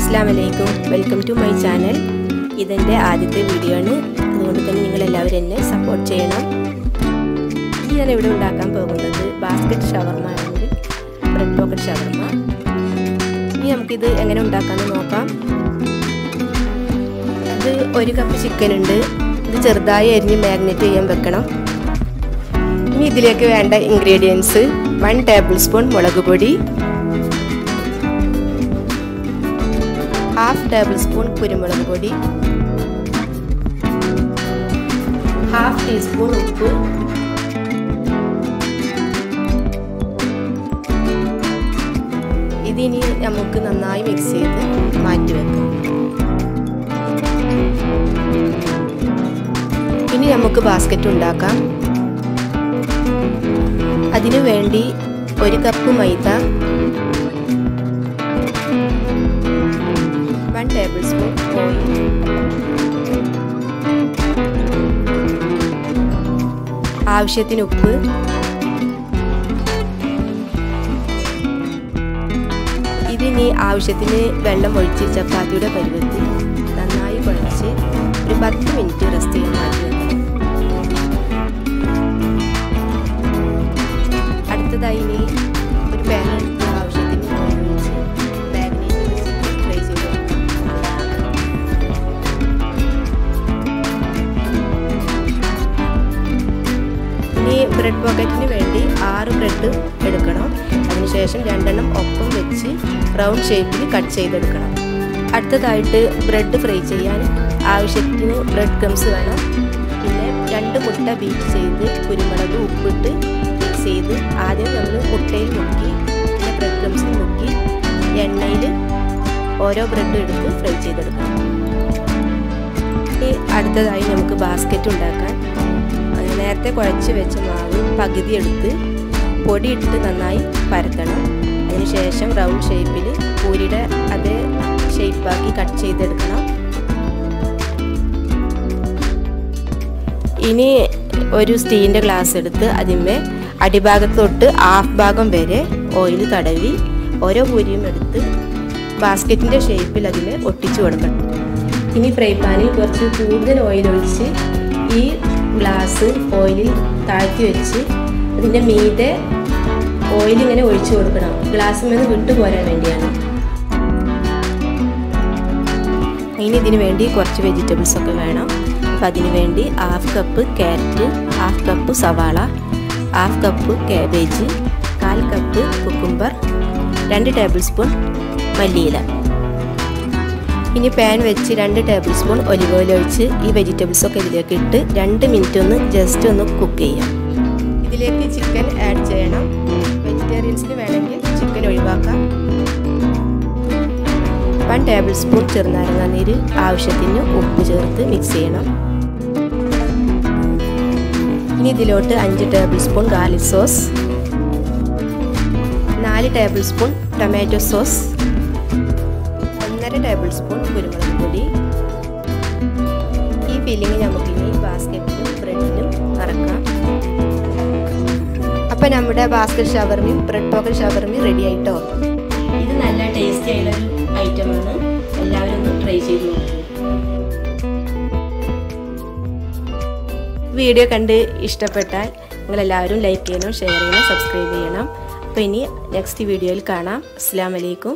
Assalamu alaikum. Welcome to my channel. This is the video. You support me. I will do basket shawarma and bread pocket shawarma. We will do cup of chicken and marinate. Ingredients: 1 tablespoon molagu podi, half tablespoon kurimulagu podi, half teaspoon uppu, idini namukku nannayi mix cheyidu maatti vekkam. Ini namukku basket undakam. അതിനു വേണ്ടി 1 cup മൈദ, 1 tablespoon oil, ആവശ്യത്തിന് ഉപ്പ്, ഇതിനി ആവശ്യത്തിന് വെള്ളം ഒഴിച്ച് ചപ്പാത്തിയുടെ പരുവത്തിൽ നന്നായി കുഴച്ച് ഒരു 10 മിനിറ്റ് റെസ്റ്റ് ചെയ്യാൻ മാറ്റി വെക്കണം. അടുത്തതായി ഒരു പാൻ ആവശ്യത്തിന് ഓയിൽ ഒഴിച്ച് മാരിനേറ്റ് വെച്ച് ഫ്രൈ ചെയ്ത് ഇനി ബ്രെഡ് പോക്കറ്റിന് വേണ്ടി 6 ബ്രെഡ് എടുക്കണം. അതിനുശേഷം 2 എണ്ണം ഒപ്പം വെച്ച് റൗണ്ട് ഷേപ്പിൽ കട്ട് ചെയ്തെടുക്കണം. അടുത്തതായിട്ട് ബ്രെഡ് ഫ്രൈ ചെയ്യാൻ ആവശ്യത്തിന് ബ്രെഡ് ക്രംസ് വേണം. പിന്നെ 2 മുട്ട ബീറ്റ് ചെയ്ത് കുരുമുളക് ഉപ്പിട്ട് ചെയ്ത് ആദ്യം നമ്മൾ മുട്ടയിൽ മുക്കി പിന്നെ ബ്രെഡ് ക്രംസിൽ മുക്കി എണ്ണയിൽ ഓരോ ബ്രെഡ് എടുത്ത് ഫ്രൈ ചെയ്തെടുക്കണം. ഇനി അടുത്തതായി നമുക്ക് ബാസ്ക്കറ്റ് ഉണ്ടാക്കാൻ നേരത്തെ കുഴച്ച് വെച്ച മാവ് പകുതി എടുത്ത് പൊടി ഇട്ട് നന്നായി പരത്തണം. അതിനുശേഷം റൗണ്ട് ഷേപ്പിൽ പൂരിയുടെ അതേ ഷേപ്പാക്കി കട്ട് ചെയ്തെടുക്കണം. ഇനി ഒരു സ്റ്റീലിൻ്റെ ഗ്ലാസ് എടുത്ത് അതിന്മേ അടിഭാഗത്തോട്ട് ഹാഫ് ഭാഗം വരെ ഓയിൽ തടവി ഓരോ പൂരിയും എടുത്ത് ബാസ്ക്കറ്റിൻ്റെ ഷേപ്പിൽ അതിനെ ഒട്ടിച്ചു കൊടുക്കണം. ഇനി ഫ്രൈ പാനിൽ കുറച്ച് കൂടുതൽ ഓയിൽ ഒഴിച്ച് ഈ ഗ്ലാസ് ഓയിലിൽ താഴ്ത്തി വെച്ച് അതിൻ്റെ മീതെ ഓയിൽ ഇങ്ങനെ ഒഴിച്ചു കൊടുക്കണം. ഗ്ലാസ്സിൽ നിന്ന് വിട്ടു പോരാൻ വേണ്ടിയാണ്. ഇനി ഇതിന് വേണ്ടി കുറച്ച് വെജിറ്റബിൾസ് ഒക്കെ വേണം. അപ്പം അതിന് വേണ്ടി 1/2 കപ്പ് ക്യാരറ്റ്, 1/2 കപ്പ് സവാള, 1/2 cup cabbage, 1/4 cup cucumber, 2 table spoon മല്ലിയില. ഇനി പാൻ വെച്ച് 2 ടേബിൾ സ്പൂൺ ഒലിവ് ഓയിൽ ഒഴിച്ച് ഈ വെജിറ്റബിൾസ് ഒക്കെ ഇതിലേക്ക് ഇട്ട് 2 മിനിറ്റ് ഒന്ന് ജസ്റ്റ് ഒന്ന് കുക്ക് ചെയ്യാം. ഇതിലേക്ക് ചിക്കൻ ആഡ് ചെയ്യണം. വെജിറ്റേറിയൻസിന് വേണമെങ്കിൽ ചിക്കൻ ഒഴിവാക്കാം. 1 ടേബിൾ സ്പൂൺ ചെറുനാരങ്ങ നീര്, ആവശ്യത്തിന് ഉപ്പ് ചേർത്ത് മിക്സ് ചെയ്യണം. ഇനി ഇതിലോട്ട് 5 table spoon garlic sauce, 4 table spoon tomato sauce, 1.5 table spoon കുരുമുളക് പൊടി. ഈ ഫില്ലിങ് നമുക്കിനി ബാസ്ക്കറ്റിലും ബ്രെഡിലും നിറക്കാം. അപ്പം നമ്മുടെ ബാസ്ക്കറ്റ് ഷവർമയും ബ്രെഡ് പോക്കറ്റ് ഷവർമയും റെഡി ആയിട്ടോ. ഇത് നല്ല ടേസ്റ്റി ആയിട്ടുള്ളൊരു ഐറ്റമാണ്. എല്ലാവരും ഒന്ന് ട്രൈ ചെയ്ത് നോക്കൂ. വീഡിയോ കണ്ട് ഇഷ്ടപ്പെട്ടാൽ നിങ്ങളെല്ലാവരും ലൈക്ക് ചെയ്യണം, ഷെയർ ചെയ്യണം, സബ്സ്ക്രൈബ് ചെയ്യണം. അപ്പോൾ ഇനി നെക്സ്റ്റ് വീഡിയോയിൽ കാണാം. അസ്സലാമു അലൈക്കും.